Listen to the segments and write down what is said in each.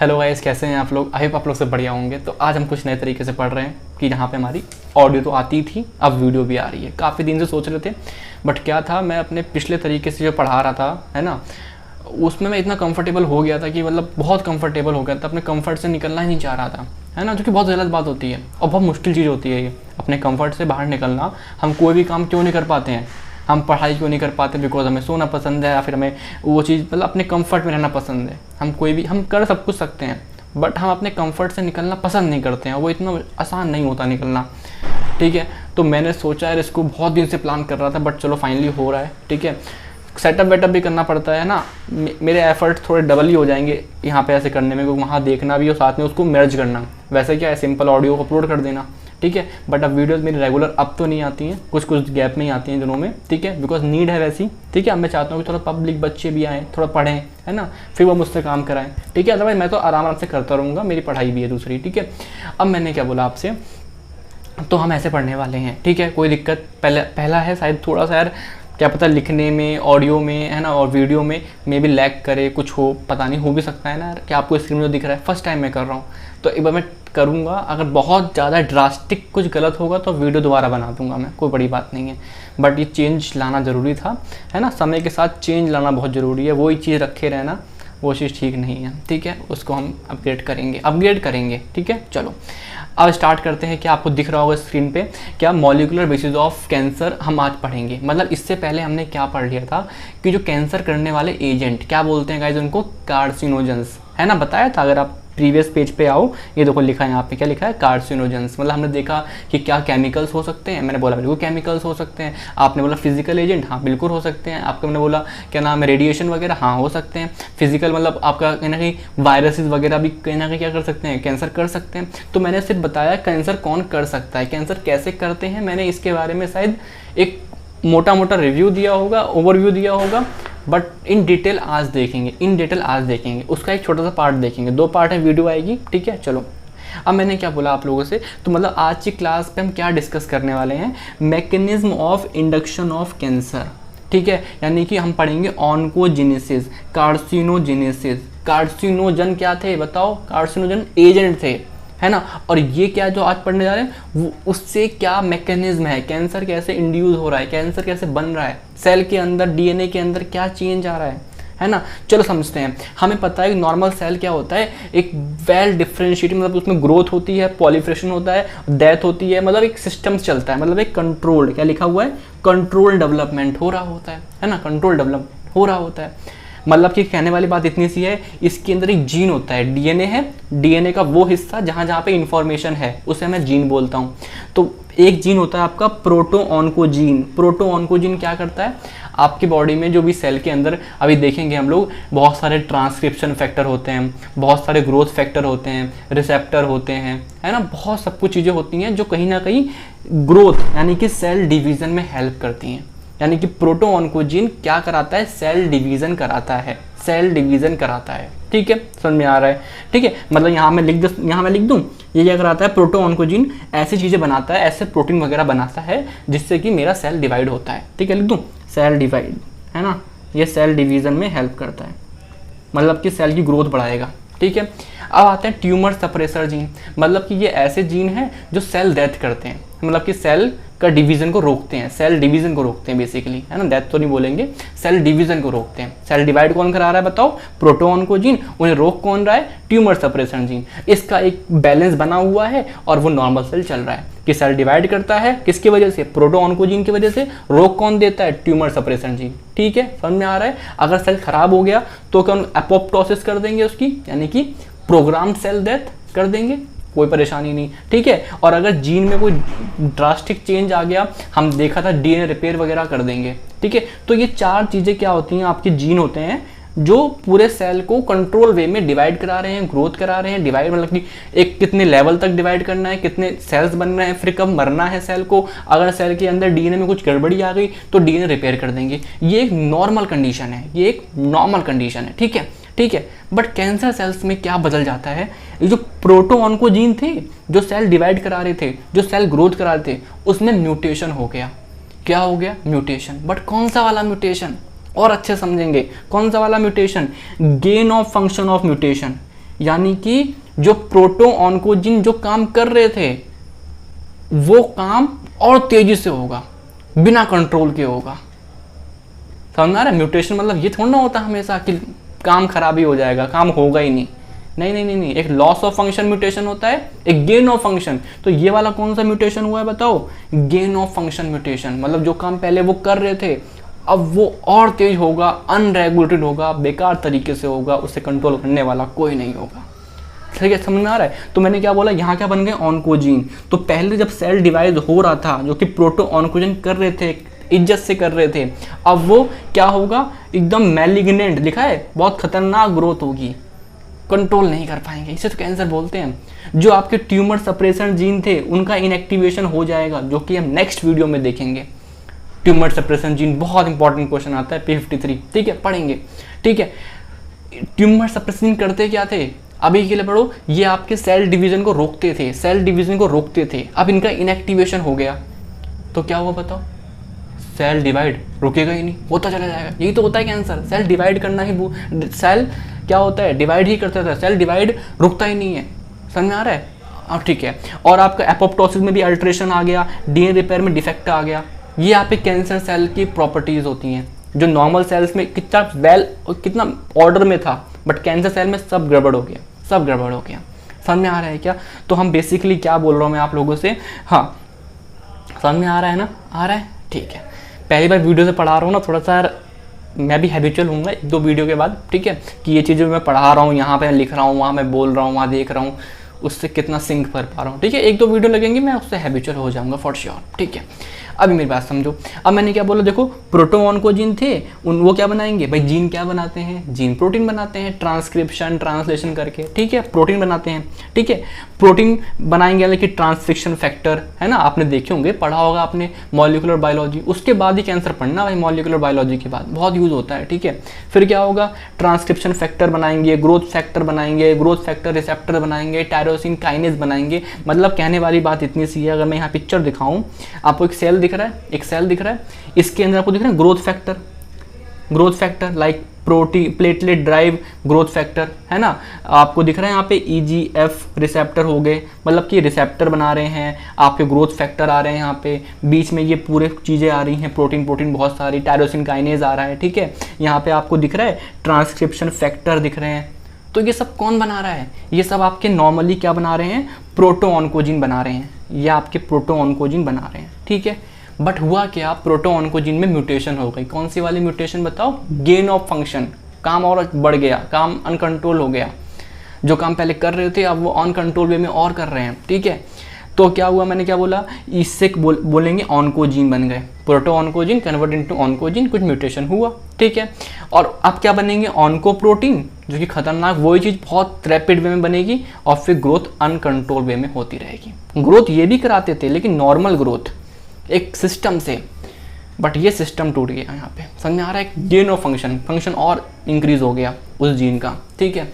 Hello guys, कैसे हैं आप लोग? आई होप आप लोग से बढ़िया होंगे। तो आज हम कुछ नए तरीके से पढ़ रहे हैं कि जहाँ पे हमारी ऑडियो तो आती थी, अब वीडियो भी आ रही है। काफ़ी दिन से सोच रहे थे, बट क्या था, मैं अपने पिछले तरीके से जो पढ़ा रहा था, है ना, उसमें मैं इतना कंफर्टेबल हो गया था कि मतलब बहुत कंफर्टेबल हो गया था, अपने कंफर्ट से निकलना ही नहीं चाह रहा था, है ना, जो कि बहुत गलत बात होती है और बहुत मुश्किल चीज़ होती है ये, अपने कंफर्ट से बाहर निकलना। हम कोई भी काम क्यों नहीं कर पाते हैं? हम पढ़ाई क्यों नहीं कर पाते? बिकॉज हमें सोना पसंद है, या फिर हमें वो चीज़ मतलब अपने कंफर्ट में रहना पसंद है। हम कोई भी हम कर सब कुछ सकते हैं, बट हम अपने कंफर्ट से निकलना पसंद नहीं करते हैं। वो इतना आसान नहीं होता निकलना, ठीक है। तो मैंने सोचा यार, इसको बहुत दिन से प्लान कर रहा था, बट चलो फाइनली हो रहा है, ठीक है। सेटअप वेटअप भी करना पड़ता है ना, मेरे एफर्ट थोड़े डबल ही हो जाएंगे यहाँ पे ऐसे करने में, क्योंकि वहाँ देखना भी और साथ में उसको मर्ज करना। वैसे क्या है, सिंपल ऑडियो को अपलोड कर देना, ठीक है। बट अब वीडियोस मेरी रेगुलर अब तो नहीं आती हैं, कुछ कुछ गैप में ही आती हैं दिनों में, ठीक है, बिकॉज नीड है वैसी, ठीक है। अब मैं चाहता हूँ कि थोड़ा पब्लिक बच्चे भी आएँ, थोड़ा पढ़ें, है ना, फिर वो मुझसे काम कराएं, ठीक है। अदरवाइज मैं तो आराम से करता रहूँगा, मेरी पढ़ाई भी है दूसरी, ठीक है। अब मैंने क्या बोला आपसे, तो हम ऐसे पढ़ने वाले हैं, ठीक है, कोई दिक्कत। पहला है शायद थोड़ा सा यार, क्या पता लिखने में, ऑडियो में, है ना, और वीडियो में भी लैग करे, कुछ हो, पता नहीं, हो भी सकता है ना यार, कि आपको स्क्रीन में जो दिख रहा है। फर्स्ट टाइम मैं कर रहा हूँ, तो एक बार मैं करूँगा, अगर बहुत ज़्यादा ड्रास्टिक कुछ गलत होगा तो वीडियो दोबारा बना दूंगा मैं, कोई बड़ी बात नहीं है। बट ये चेंज लाना ज़रूरी था, है ना, समय के साथ चेंज लाना बहुत ज़रूरी है। वही चीज़ रखे रहना, वो चीज़ ठीक नहीं है, ठीक है। उसको हम अपग्रेड करेंगे, ठीक है। चलो अब स्टार्ट करते हैं। क्या आपको दिख रहा होगा स्क्रीन पे, क्या मॉलिक्यूलर बेसिस ऑफ कैंसर हम आज पढ़ेंगे। मतलब इससे पहले हमने क्या पढ़ लिया था कि जो कैंसर करने वाले एजेंट, क्या बोलते हैं गाइस उनको, कार्सिनोजेंस, है ना, बताया था। अगर आप प्रीवियस पेज पे आओ, ये देखो लिखा है यहाँ पे, क्या लिखा है, कार्सिनोजेंस। मतलब हमने देखा कि क्या केमिकल्स हो सकते हैं, मैंने बोला बिल्कुल केमिकल्स हो सकते हैं। आपने बोला फिजिकल एजेंट, हाँ बिल्कुल हो सकते हैं। आपको मैंने बोला क्या नाम है, रेडिएशन वगैरह, हाँ हो सकते हैं। फिजिकल मतलब आपका कहीं ना कहीं वायरसेस वगैरह भी कहीं ना कहीं क्या कर सकते हैं, कैंसर कर सकते हैं। तो मैंने सिर्फ बताया कैंसर कौन कर सकता है, कैंसर कैसे करते हैं। मैंने इसके बारे में शायद एक मोटा मोटा रिव्यू दिया होगा, ओवरव्यू दिया होगा, बट इन डिटेल आज देखेंगे, उसका एक छोटा सा पार्ट देखेंगे। 2 पार्ट है, वीडियो आएगी, ठीक है। चलो अब मैंने क्या बोला आप लोगों से, तो मतलब आज की क्लास पे हम क्या डिस्कस करने वाले हैं, mechanism of induction of cancer, ठीक है। यानी कि हम पढ़ेंगे ऑन्कोजेनेसिस, कार्सिनोजेनेसिस। कार्सिनोजन क्या थे बताओ, कार्सिनोजन एजेंट थे, है ना। और ये क्या जो आज पढ़ने जा रहे हैं, वो उससे क्या मैकेनिज्म है, कैंसर कैसे इंड्यूस हो रहा है, कैंसर कैसे बन रहा है, सेल के अंदर, डीएनए के अंदर क्या चेंज आ रहा है ना। चलो समझते हैं। हमें पता है कि नॉर्मल सेल क्या होता है, एक वेल डिफरेंशिएटेड, मतलब उसमें ग्रोथ होती है, पॉलीफ्रेशन होता है, डेथ होती है, मतलब एक सिस्टम चलता है, मतलब एक कंट्रोल्ड, क्या लिखा हुआ है, कंट्रोल डेवलपमेंट हो रहा होता है ना, कंट्रोल डेवलपमेंट हो रहा होता है। मतलब कि कहने वाली बात इतनी सी है, इसके अंदर एक जीन होता है, डीएनए है, डीएनए का वो हिस्सा जहाँ जहाँ पे इंफॉर्मेशन है उसे मैं जीन बोलता हूँ। तो एक जीन होता है आपका प्रोटोऑन्कोजीन। प्रोटोऑन्कोजीन क्या करता है, आपकी बॉडी में जो भी सेल के अंदर, अभी देखेंगे हम लोग, बहुत सारे ट्रांसक्रिप्शन फैक्टर होते हैं, बहुत सारे ग्रोथ फैक्टर होते हैं, रिसेप्टर होते हैं, है ना, बहुत सब कुछ चीज़ें होती हैं जो कहीं ना कहीं ग्रोथ यानी कि सेल डिवीज़न में हेल्प करती हैं। यानी कि प्रोटोऑन्कोजीन क्या कराता है, सेल डिवीज़न कराता है, ठीक है, समझ में आ रहा है, ठीक है। मतलब यहाँ मैं लिख दूँ, ये क्या कराता है, प्रोटोऑन्कोजीन ऐसी चीज़ें बनाता है, ऐसे प्रोटीन वगैरह बनाता है जिससे कि मेरा सेल डिवाइड होता है, ठीक है, लिख दूँ, सेल डिवाइड, है ना, ये सेल डिवीज़न में हेल्प करता है, मतलब कि सेल की ग्रोथ बढ़ाएगा, ठीक है। अब आते हैं ट्यूमर सप्रेसर जीन। मतलब कि ये ऐसे जीन हैं जो सेल डेथ करते हैं, मतलब कि सेल का डिवीजन को रोकते हैं, सेल डिवीजन को रोकते हैं बेसिकली, है ना, डेथ तो नहीं बोलेंगे, सेल डिवीजन को रोकते हैं। सेल डिवाइड कौन करा रहा है बताओ, प्रोटोऑन्कोजीन। उन्हें रोक कौन रहा है, ट्यूमर सप्रेशन जीन। इसका एक बैलेंस बना हुआ है और वो नॉर्मल सेल चल रहा है कि सेल डिवाइड करता है किसकी वजह से, प्रोटोऑन्कोजीन की वजह से। रोक कौन देता है, ट्यूमर सप्रेशन जीन, ठीक है, समझ में आ रहा है। अगर सेल खराब हो गया तो कौन एपोप्टोसिस कर देंगे उसकी, यानी कि प्रोग्राम सेल डेथ कर देंगे, कोई परेशानी नहीं, ठीक है। और अगर जीन में कोई ड्रास्टिक चेंज आ गया, हम देखा था डीएनए रिपेयर वगैरह कर देंगे, ठीक है। तो ये 4 चीज़ें क्या होती हैं, आपके जीन होते हैं जो पूरे सेल को कंट्रोल वे में डिवाइड करा रहे हैं, ग्रोथ करा रहे हैं। डिवाइड मतलब कि एक कितने लेवल तक डिवाइड करना है, कितने सेल्स बन रहे हैं, फिर कब मरना है सेल को। अगर सेल के अंदर डीएनए में कुछ गड़बड़ी आ गई तो डीएनए रिपेयर कर देंगे। ये एक नॉर्मल कंडीशन है, ठीक है। बट कैंसर सेल्स में क्या बदल जाता है, ये जो प्रोटोऑन्कोजीन थे जो सेल डिवाइड करा रहे थे, जो सेल ग्रोथ करा रहे थे, उसमें म्यूटेशन हो गया। क्या हो गया, म्यूटेशन। बट कौन सा वाला म्यूटेशन, और अच्छे समझेंगे, कौन सा वाला mutation, gain of function of mutation. यानी कि जो प्रोटो ऑन्कोजीन जो काम कर रहे थे वो काम और तेजी से होगा, बिना कंट्रोल के होगा। समझ आ रहा है? म्यूटेशन मतलब ये थोड़ा ना होता हमेशा कि काम खराब ही हो जाएगा, काम होगा ही नहीं। नहीं नहीं नहीं नहीं, एक लॉस ऑफ फंक्शन म्यूटेशन होता है, एक गेन ऑफ फंक्शन। तो ये वाला कौन सा म्यूटेशन हुआ है बताओ? Gain of function mutation. मतलब जो काम पहले वो कर रहे थे अब वो और तेज होगा, अनरेगुलेटेड होगा, बेकार तरीके से होगा, उसे कंट्रोल करने वाला कोई नहीं होगा। ठीक है, समझ में आ रहा है? तो मैंने क्या बोला, यहाँ क्या बन गए? ऑन्कोजीन। तो पहले जब सेल डिवाइड हो रहा था, जो कि प्रोटो ऑन्कोजीन कर रहे थे, इज्जत से कर रहे थे, अब वो क्या होगा? एकदम मैलिग्नेंट लिखा है, बहुत खतरनाक ग्रोथ होगी, कंट्रोल नहीं कर पाएंगे, इसे तो कैंसर बोलते हैं। जो आपके ट्यूमर सप्रेशन जीन थे उनका इनएक्टिवेशन हो जाएगा, जो कि हम नेक्स्ट वीडियो में देखेंगे। ट्यूमर सप्रेशन जीन बहुत इंपॉर्टेंट क्वेश्चन आता है P53, ठीक है, पढ़ेंगे। ठीक है, ट्यूमर सप्रेशन जीन करते क्या थे? अभी के लिए पढ़ो, ये आपके सेल डिवीजन को रोकते थे, सेल डिवीजन को रोकते थे। अब इनका इनएक्टिवेशन हो गया तो क्या हुआ बताओ? सेल डिवाइड रुकेगा ही नहीं, होता चला जाएगा। यही तो होता है कैंसर, सेल डिवाइड करना ही, सेल क्या होता है? डिवाइड ही करता था, सेल डिवाइड रुकता ही नहीं है। समझ में आ रहा है? अब ठीक है, और आपका एपोप्टोसिस में भी अल्ट्रेशन आ गया, डीएनए रिपेयर में डिफेक्ट आ गया। ये यहाँ पे कैंसर सेल की प्रॉपर्टीज होती हैं, जो नॉर्मल सेल्स में कितना ऑर्डर में था, बट कैंसर सेल में सब गड़बड़ हो गया, सब गड़बड़ हो गया। समझ में आ रहा है क्या? तो हम बेसिकली क्या बोल रहा हूँ मैं आप लोगों से, हाँ समझ में आ रहा है ना? आ रहा है, ठीक है। पहली बार वीडियो से पढ़ा रहा हूँ ना, थोड़ा सा मैं भी हैबिचुअल हूँगा 1-2 वीडियो के बाद, ठीक है, कि ये चीज़ें मैं पढ़ा रहा हूँ, यहाँ पे लिख रहा हूँ, वहाँ मैं बोल रहा हूँ, वहाँ देख रहा हूँ, उससे कितना सिंक कर पा रहा हूँ। ठीक है, 1-2 वीडियो लगेंगे, मैं उससे हैबिचुअल हो जाऊँगा फॉर श्योर। ठीक है, अभी मेरी बात समझो। अब मैंने क्या बोला, देखो प्रोटो ऑन्कोजीन थे, वो क्या बनाएंगे भाई? जीन क्या बनाते हैं? जीन प्रोटीन बनाते हैं, ट्रांसक्रिप्शन ट्रांसलेशन करके, ठीक है, प्रोटीन बनाते हैं। ठीक है, प्रोटीन बनाएंगे यानी कि ट्रांसक्रिप्शन फैक्टर, है ना, आपने देखे होंगे, पढ़ा होगा आपने मॉलिक्यूलर बायोलॉजी, उसके बाद ही कैंसर पढ़ना भाई, मॉलिक्यूलर बायोलॉजी के बाद बहुत यूज होता है। ठीक है, फिर क्या होगा? ट्रांसक्रिप्शन फैक्टर बनाएंगे, ग्रोथ फैक्टर बनाएंगे, ग्रोथ फैक्टर रिसेप्टर बनाएंगे, टायरोसिन काइनेज बनाएंगे। मतलब कहने वाली बात इतनी सी है, अगर मैं यहाँ पिक्चर दिखाऊं आपको, एक सेल दिख रहा है, एक सेल दिख रहा है, इसके अंदर आपको दिख रहा है growth factor like protein platelet drive growth factor, है ना, आपको दिख रहा है यहाँ पे EGF रिसेप्टर हो गए, मतलब कि रिसेप्टर बना रहे हैं, आपके ग्रोथ फैक्टर आ रहे हैं यहाँ पे, बीच में ये पूरे चीज़ें आ रही हैं, प्रोटीन बहुत सारी, टायरोसिन काइनेज आ रहा है। ठीक है, यहाँ पे आपको दिख रहा है ट्रांसक्रिप्शन फैक्टर दिख रहे हैं। तो ये सब कौन बना रहा है? ये सब आपके नॉर्मली क्या बना रहे हैं? प्रोटो ऑन्कोजीन बना रहे हैं, ये आपके प्रोटो ऑन्कोजीन बना रहे हैं। ठीक है, बट हुआ क्या? प्रोटो ऑन्कोजीन में म्यूटेशन हो गई। कौन सी वाली म्यूटेशन बताओ? गेन ऑफ फंक्शन, काम और बढ़ गया, काम अनकंट्रोल हो गया। जो काम पहले कर रहे थे अब वो अनकंट्रोल वे में और कर रहे हैं। ठीक है, तो क्या हुआ? मैंने क्या बोला, इससे बोलेंगे ऑन्कोजीन बन गए, proto oncogene convert into oncogene, कुछ म्यूटेशन हुआ। ठीक है, और अब क्या बनेंगे? ऑन्कोप्रोटीन, जो कि खतरनाक, वही चीज़ बहुत रैपिड वे में बनेगी और फिर ग्रोथ अनकंट्रोल वे में होती रहेगी। ग्रोथ ये भी कराते थे लेकिन नॉर्मल ग्रोथ, एक सिस्टम से, बट ये सिस्टम टूट गया यहाँ पे। समझ में आ रहा है? गेन ऑफ फंक्शन और इंक्रीज हो गया उस जीन का। ठीक है,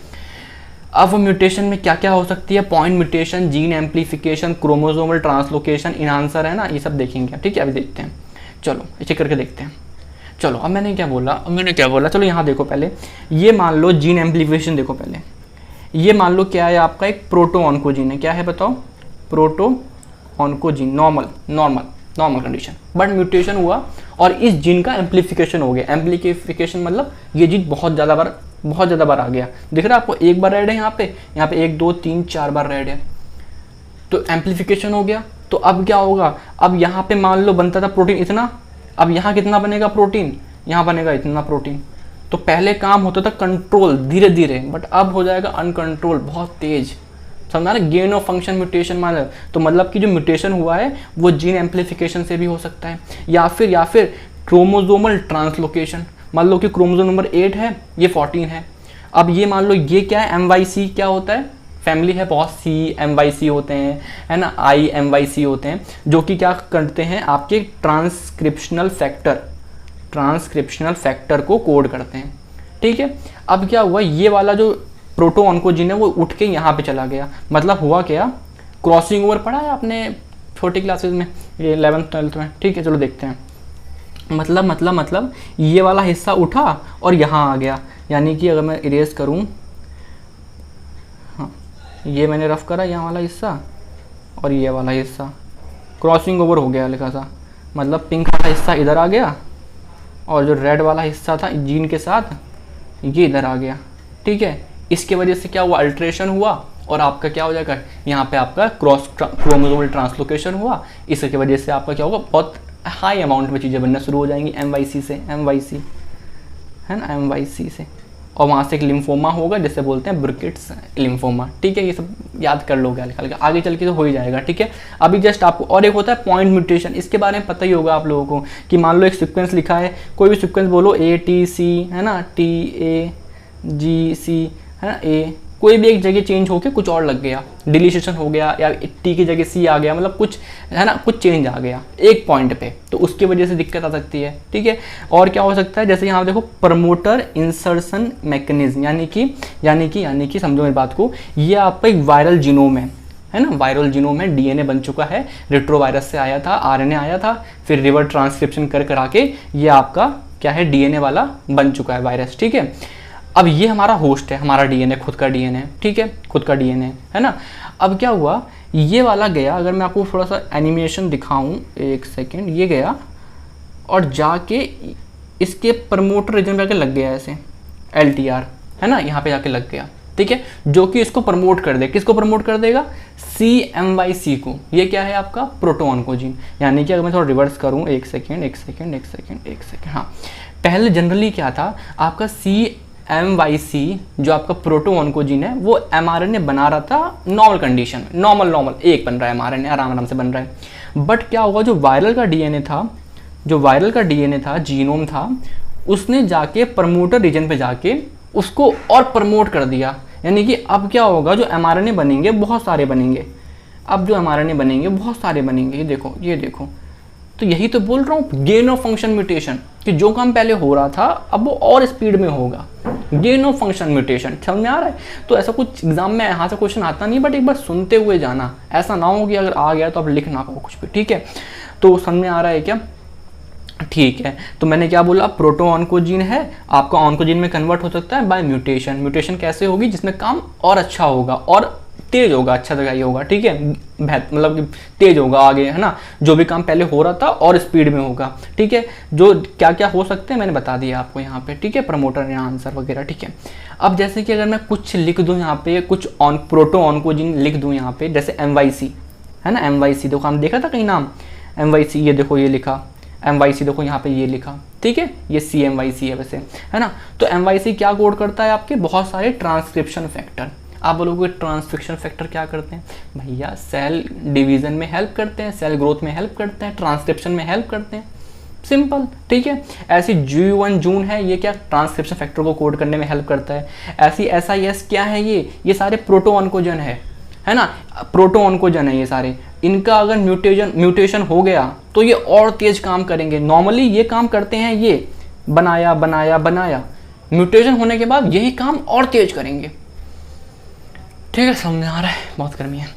अब वो म्यूटेशन में क्या क्या हो सकती है? Point mutation, gene amplification, chromosomal translocation, enhancer, है ना, ये सब देखेंगे। ठीक है, अभी देखते हैं, चलो चेक करके देखते हैं। चलो अब मैंने क्या बोला, चलो यहाँ देखो, पहले ये मान लो जीन एम्प्लीफिकेशन देखो, पहले ये मान लो क्या है आपका, एक प्रोटो ऑन्कोजीन है। क्या है बताओ? Proto oncogene, normal condition, but mutation हुआ और इस जीन का एम्प्लीफिकेशन हो गया। एम्प्लीफिकेशन मतलब ये जीन बहुत ज़्यादा बार आ गया। दिख रहा है आपको? एक बार रेड है यहाँ पे 1 2 3 4 बार रेड है, तो एम्प्लीफिकेशन हो गया। तो अब क्या होगा? अब यहाँ पे मान लो बनता था प्रोटीन इतना, अब यहाँ कितना बनेगा प्रोटीन? यहाँ बनेगा इतना प्रोटीन। तो पहले काम होता था कंट्रोल धीरे धीरे, बट अब हो जाएगा अनकंट्रोल, बहुत तेज। समझा ना? गेन ऑफ फंक्शन म्यूटेशन मतलब, तो मतलब कि जो म्यूटेशन हुआ है वो जीन एम्प्लीफिकेशन से भी हो सकता है, या फिर क्रोमोसोमल ट्रांसलोकेशन। मान लो कि क्रोमोसोम नंबर 8 है, ये 14 है। अब ये मान लो ये क्या है? MYC क्या होता है? फैमिली है, बहुत C MYC होते हैं, है ना, I MYC होते हैं, जो कि क्या करते हैं? आपके ट्रांसक्रिप्शनल फैक्टर को कोड करते हैं। ठीक है, अब क्या हुआ? ये वाला जो प्रोटो ऑन्कोजीन है वो उठ के यहाँ पे चला गया। मतलब हुआ क्या? क्रॉसिंग ओवर पढ़ा है आपने छोटी क्लासेस में, ये 11th 12th में। ठीक है, चलो देखते हैं। मतलब ये वाला हिस्सा उठा और यहाँ आ गया, यानी कि अगर मैं इरेज करूँ, हाँ, ये मैंने रफ करा यहाँ वाला हिस्सा और ये वाला हिस्सा, क्रॉसिंग ओवर हो गया हल्का सा, मतलब पिंक वाला हिस्सा इधर आ गया और जो रेड वाला हिस्सा था जीन के साथ ये इधर आ गया। ठीक है, इसके वजह से क्या हुआ, अल्ट्रेशन हुआ और आपका क्या हो जाएगा, यहाँ पे आपका क्रॉस क्रोमोसोमल ट्रांसलोकेशन हुआ। इसकी वजह से आपका क्या होगा, बहुत हाई अमाउंट में चीज़ें बनना शुरू हो जाएंगी MYC से, MYC है ना, MYC से, और वहाँ से एक लिम्फोमा होगा जिसे बोलते हैं ब्रुकेट्स लिम्फोमा। ठीक है, ये सब याद कर लोगे हल्का हल्का, आगे चल के तो हो ही जाएगा। ठीक है, अभी जस्ट आपको, और एक होता है पॉइंट म्यूटेशन, इसके बारे में पता ही होगा आप लोगों को कि मान लो एक सीक्वेंस लिखा है, कोई भी सीक्वेंस बोलो ATC है ना, TAGC है ना, A, कोई भी एक जगह चेंज होके कुछ और लग गया, डिलीशन हो गया या T की जगह C आ गया, मतलब कुछ है ना, कुछ चेंज आ गया एक पॉइंट पे, तो उसकी वजह से दिक्कत आ सकती है। ठीक है, और क्या हो सकता है, जैसे यहाँ देखो प्रमोटर इंसर्शन मैकेनिज्म, यानी कि समझो मेरी बात को, ये आपका एक वायरल जीनोम है ना, वायरल जीनोम है, DNA बन चुका है, रेट्रोवायरस से आया था, RNA आया था, फिर रिवर्स ट्रांसक्रिप्शन करा के ये आपका क्या है, DNA वाला बन चुका है वायरस। ठीक है, अब ये हमारा होस्ट है, हमारा DNA खुद का DNA, ठीक है, खुद का DNA है ना। अब क्या हुआ, ये वाला गया, अगर मैं आपको थोड़ा सा एनिमेशन दिखाऊं, एक सेकेंड, ये गया और जाके इसके प्रमोटर रीजन पे जाके लग गया ऐसे, LTR है ना, यहाँ पे जाके लग गया। ठीक है, जो कि इसको प्रमोट कर दे, किसको प्रमोट कर देगा, CMYC को। ये क्या है आपका प्रोटोऑन्कोजीन, यानी कि अगर मैं थोड़ा रिवर्स करूँ, एक सेकेंड, हाँ, पहले जनरली क्या था आपका CMYC जो आपका प्रोटोऑन्कोजीन है वो mRNA बना रहा था नॉर्मल कंडीशन में, नॉर्मल एक बन रहा है mRNA, आराम से बन रहा है। बट क्या हुआ, जो वायरल का DNA था, जीनोम था, उसने जाके प्रमोटर रीजन पे जाके उसको और प्रमोट कर दिया। यानी कि अब क्या होगा, जो mRNA बनेंगे बहुत सारे बनेंगे, ये देखो, तो यही तो बोल रहा हूँ, गेन ऑफ फंक्शन म्यूटेशन, कि जो काम पहले हो रहा था अब वो और स्पीड में होगा, गेन ऑफ फंक्शन म्यूटेशन। समझ में आ रहा है? तो ऐसा कुछ एग्जाम में यहाँ से क्वेश्चन आता नहीं, बट एक बार सुनते हुए जाना, ऐसा ना हो कि अगर आ गया तो आप लिख ना पाओ कुछ भी। ठीक है, तो समझ में आ रहा है क्या? ठीक है, तो मैंने क्या बोला, प्रोटोऑन्कोजीन है, आपका ऑन्कोजीन में कन्वर्ट हो सकता है बाय म्यूटेशन। म्यूटेशन कैसे होगी, जिसमें काम और अच्छा होगा और तेज होगा, अच्छा जगह ही होगा। ठीक है, मतलब तेज होगा आगे, है ना, जो भी काम पहले हो रहा था और स्पीड में होगा। ठीक है, जो क्या क्या हो सकते हैं मैंने बता दिया आपको यहाँ पे। ठीक है, प्रमोटर या आंसर वगैरह। ठीक है, अब जैसे कि अगर मैं कुछ लिख दूँ यहाँ पे, कुछ प्रोटोऑन्कोजीन लिख दूँ यहाँ पे, जैसे MYC है ना, MYC देखो, हम देखा था कहीं नाम MYC, ये देखो ये लिखा MYC, देखो यहाँ पे ये लिखा। ठीक है, ये CMYC है वैसे, है ना। तो MYC क्या कोड करता है, आपके बहुत सारे ट्रांसक्रिप्शन फैक्टर। आप बोलोगे ट्रांसक्रिप्शन फैक्टर क्या करते हैं, भैया सेल डिवीजन में हेल्प करते हैं, सेल ग्रोथ में हेल्प करते हैं, ट्रांसक्रिप्शन में हेल्प करते हैं, सिंपल। ठीक है, ऐसी G1 जून है, ये क्या ट्रांसक्रिप्शन फैक्टर को कोड करने में हेल्प करता है। ऐसी SIS क्या है, ये सारे प्रोटोऑन्कोजन है ना, प्रोटोऑन्कोजन है ये सारे। इनका अगर म्यूटेशन हो गया तो ये और तेज काम करेंगे। नॉर्मली ये काम करते हैं, ये बनाया, म्यूटेशन होने के बाद यही काम और तेज करेंगे। ठीक है, समझ आ रहा है, बहुत गर्मी है।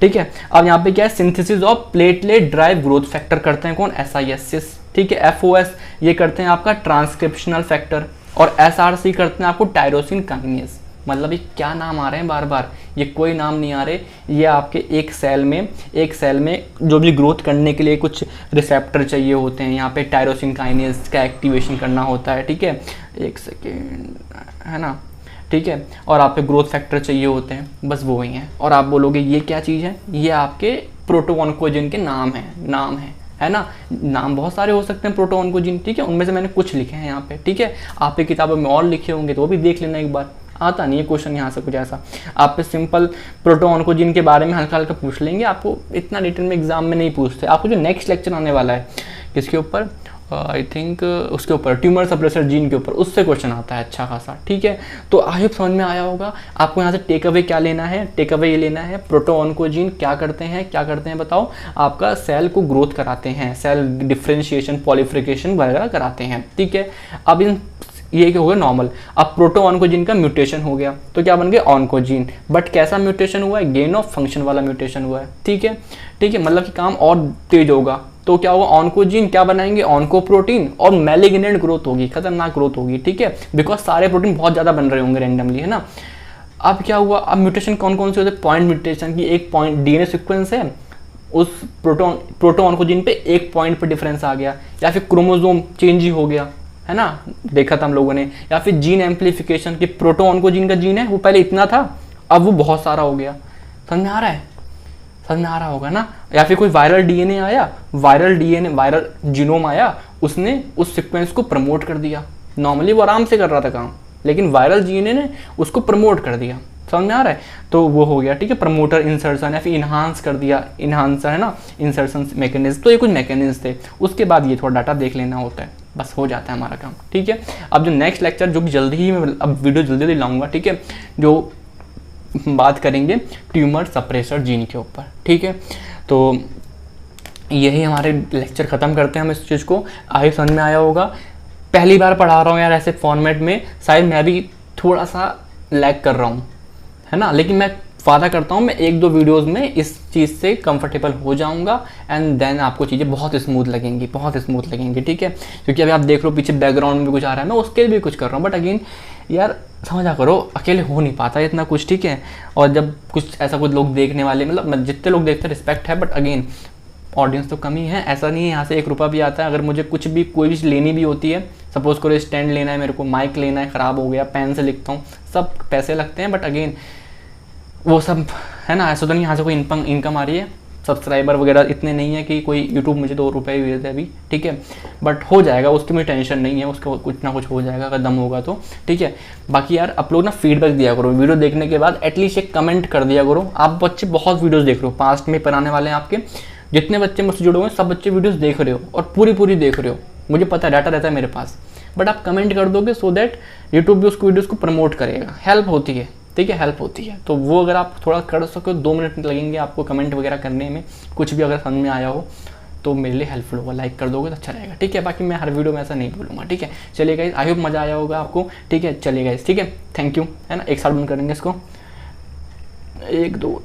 ठीक है, अब यहाँ पे क्या है, synthesis of platelet drive growth factor करते हैं कौन, SIS। ठीक है, FOS ये करते हैं आपका ट्रांसक्रिप्शनल फैक्टर, और SRC करते हैं आपको टायरोसिन काइनेज। मतलब ये क्या नाम आ रहे हैं बार बार, ये कोई नाम नहीं आ रहे, ये आपके एक सेल में जो भी ग्रोथ करने के लिए कुछ रिसेप्टर चाहिए होते हैं, यहाँ पे टायरोसिन काइनेज का एक्टिवेशन करना होता है। ठीक है, एक सेकेंड, है ना। ठीक है, और आप पे ग्रोथ फैक्टर चाहिए होते हैं, बस वो ही हैं। और आप बोलोगे ये क्या चीज़ है, ये आपके प्रोटोऑन्कोजीन के नाम है ना। नाम बहुत सारे हो सकते हैं प्रोटोऑन्कोजीन। ठीक है, उनमें से मैंने कुछ लिखे हैं यहाँ पे। ठीक है, आप पे किताबों में और लिखे होंगे तो वो भी देख लेना एक बार, आता नहीं है क्वेश्चन यहाँ से कुछ ऐसा। आप पे सिंपल प्रोटोऑन्कोजीन के बारे में हल्का हल्का पूछ लेंगे, आपको इतना डिटेल में एग्जाम में नहीं पूछते। आपको जो नेक्स्ट लेक्चर आने वाला है किसके ऊपर, आई थिंक उसके ऊपर, ट्यूमर सप्रेसर जीन के ऊपर, उससे क्वेश्चन आता है अच्छा खासा। ठीक है, तो आई होप समझ में आया होगा आपको। यहाँ से टेक अवे क्या लेना है, टेक अवे ये लेना है, प्रोटोऑन्कोजीन क्या करते हैं बताओ, आपका सेल को ग्रोथ कराते हैं, सेल डिफ्रेंशिएशन, पॉलीफ्रिकेशन वगैरह कराते हैं। ठीक है, अब ये क्या हो गया नॉर्मल। अब प्रोटोऑन्कोजीन का म्यूटेशन हो गया तो क्या बन गया, ऑन्कोजीन। बट कैसा म्यूटेशन हुआ है, गेन ऑफ फंक्शन वाला म्यूटेशन हुआ है। ठीक है, मतलब कि काम और तेज होगा। तो क्या होगा, ऑन्कोजीन क्या बनाएंगे, ऑन्कोप्रोटीन, और मैलिग्नेंट ग्रोथ होगी, खतरनाक ग्रोथ होगी। ठीक है, बिकॉज सारे प्रोटीन बहुत ज़्यादा बन रहे होंगे रैंडमली, है ना। अब क्या हुआ, अब म्यूटेशन कौन कौन से होते हैं, पॉइंट म्यूटेशन की एक पॉइंट डीएनए सीक्वेंस है, उस प्रोटोन को जिन पे एक पॉइंट पे डिफरेंस आ गया, या फिर क्रोमोसोम चेंज ही हो गया, है ना, देखा था हम लोगों ने, या फिर जीन एम्पलीफिकेशन कि प्रोटोन को जिनका जीन है वो पहले इतना था अब वो बहुत सारा हो गया। समझ में आ रहा है, समझ में आ रहा होगा ना। या फिर कोई वायरल डीएनए आया, वायरल जीनोम आया, उसने उस सीक्वेंस को प्रमोट कर दिया। नॉर्मली वो आराम से कर रहा था काम, लेकिन वायरल डीएनए ने उसको प्रमोट कर दिया। समझ में आ रहा है, तो वो हो गया, ठीक है, प्रमोटर इंसर्शन, या फिर इन्हांस कर दिया, इन्हांसर है ना, इंसर्शन मैकेनिज्म। तो ये कुछ मैकेनिज्म थे, उसके बाद ये थोड़ा डाटा देख लेना होता है, बस हो जाता है हमारा काम, ठीक है। अब जो नेक्स्ट लेक्चर, जो कि जल्दी ही मैं अब वीडियो जल्दी लाऊंगा, ठीक है, जो बात करेंगे ट्यूमर सप्रेसर जीन के ऊपर, ठीक है। तो यही हमारे लेक्चर ख़त्म करते हैं हम इस चीज़ को। आई समझ में आया होगा। पहली बार पढ़ा रहा हूँ यार ऐसे फॉर्मेट में, शायद मैं भी थोड़ा सा लैग कर रहा हूँ, है ना, लेकिन मैं वादा करता हूँ मैं 1-2 वीडियोस में इस चीज़ से कंफर्टेबल हो जाऊँगा, एंड देन आपको चीज़ें बहुत स्मूथ लगेंगी, बहुत स्मूथ लगेंगी, ठीक है। क्योंकि अभी आप देख लो पीछे बैकग्राउंड में कुछ आ रहा है, मैं उसके लिए भी कुछ कर रहा हूँ, बट अगेन यार समझा करो, अकेले हो नहीं पाता इतना कुछ, ठीक है। और जब कुछ ऐसा कुछ लोग देखने वाले, मतलब जितने लोग देखते हैं रिस्पेक्ट है, बट अगेन ऑडियंस तो कम ही है। ऐसा नहीं है यहाँ से 1 रुपया भी आता है। अगर मुझे कुछ भी कोई भी चीज़ लेनी भी होती है, सपोज करो स्टैंड लेना है मेरे को, माइक लेना है, ख़राब हो गया, पेन से लिखता हूँ, सब पैसे लगते हैं, बट अगेन वो सब है ना, ऐसा तो नहीं यहाँ से कोई इनकम आ रही है। सब्सक्राइबर वगैरह इतने नहीं है कि कोई यूट्यूब मुझे 2 रुपये भी देते अभी, ठीक है, बट हो जाएगा, उसकी मुझे टेंशन नहीं है, उसका कुछ ना कुछ हो जाएगा अगर दम होगा तो, ठीक है। बाकी यार आप लोग ना फीडबैक दिया करो, वीडियो देखने के बाद एटलीस्ट एक कमेंट कर दिया करो। आप बच्चे बहुत वीडियोज़ देख रहे हो, पास्ट में पढ़ाने वाले हैं आपके जितने बच्चे मुझसे जुड़े हुए हैं, सब बच्चे वीडियोज़ देख रहे हो और पूरी देख रहे हो, मुझे पता है, डाटा रहता है मेरे पास, बट आप कमेंट कर दोगे सो दैट यूट्यूब भी उसको वीडियोज़ को प्रमोट करेगा, हेल्प होती है, ठीक है, हेल्प होती है। तो वो अगर आप थोड़ा कर सको, 2 मिनट लगेंगे आपको कमेंट वगैरह करने में, कुछ भी अगर समझ में आया हो तो मेरे लिए हेल्पफुल होगा, लाइक कर दोगे तो अच्छा रहेगा, ठीक है। बाकी मैं हर वीडियो में ऐसा नहीं बोलूँगा, ठीक है। चलिए गाइस, आई होप मज़ा आया होगा आपको, ठीक है। चलिए गाइस, ठीक है, थैंक यू, है ना। एक साथ बंद करेंगे इसको, 1 2